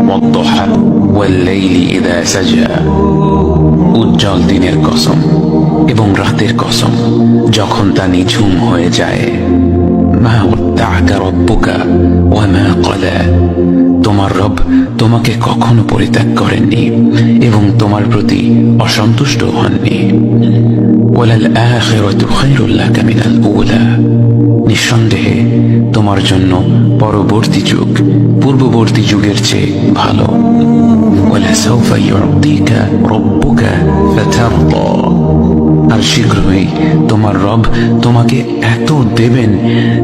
والضحى والليل إذا سجى উজ্জ্বল দিনের কসম এবং রাতের কসম যখন তা নিঝুম হয়ে যায়। মা ওয়াদ্দাআকা রাব্বুকা ওয়া মা ক্বালা, তোমার রব তোমাকে কখনো পরিত্যাগ করেননি এবং তোমার প্রতি অসন্তুষ্ট হননি। ওয়ালাল আখিরাতু খায়রুল লাকা মিনাল উলা, নিঃসন্দেহে তোমার জন্য পরবর্তী যুগ পূর্ববর্তী যুগের চেয়ে ভালো। ওয়ালাসাউফা ইউতিকা রাব্বুকা ফাতারদা, আর শীঘ্রই তোমার রব তোমাকে এত দেবেন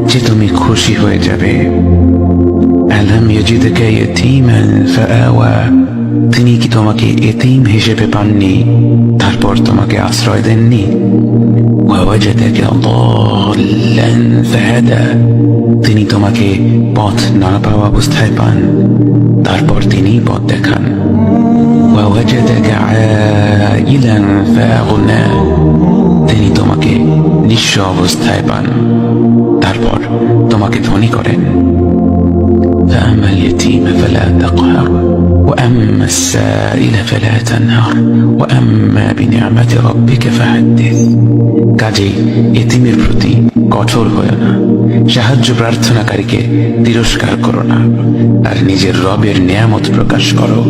যে তুমি খুশি হয়ে যাবে। আলাম ইয়াজিদকা ইয়াতীমান ফাআওয়া, তিনি কি তোমাকে এতিম হিসেবে পাননি তারপর তোমাকে আশ্রয় দেননি? ওয়াওয়াজাদাকা দাল্লান ফাহাদা, তিনি তোমাকে পথ না পাওয়া অবস্থায় পান তারপর তিনি পথ দেখান। ওয়াওয়াজাদাকা আইলান ফাআগনা, তিনি তোমাকে নিঃস্ব অবস্থায় পান তারপর তোমাকে ধনী করেন। فأما اليتيم فلا تقهر وأما السائل فلا تنهر وأما بنعمة ربك فحدث, কাজেই এতিমের প্রতি কঠোর হয়ো না, সাহায্য প্রার্থনাকারীকে তিরস্কার করো না, আর নিজের রবের নিয়ামত প্রকাশ করো।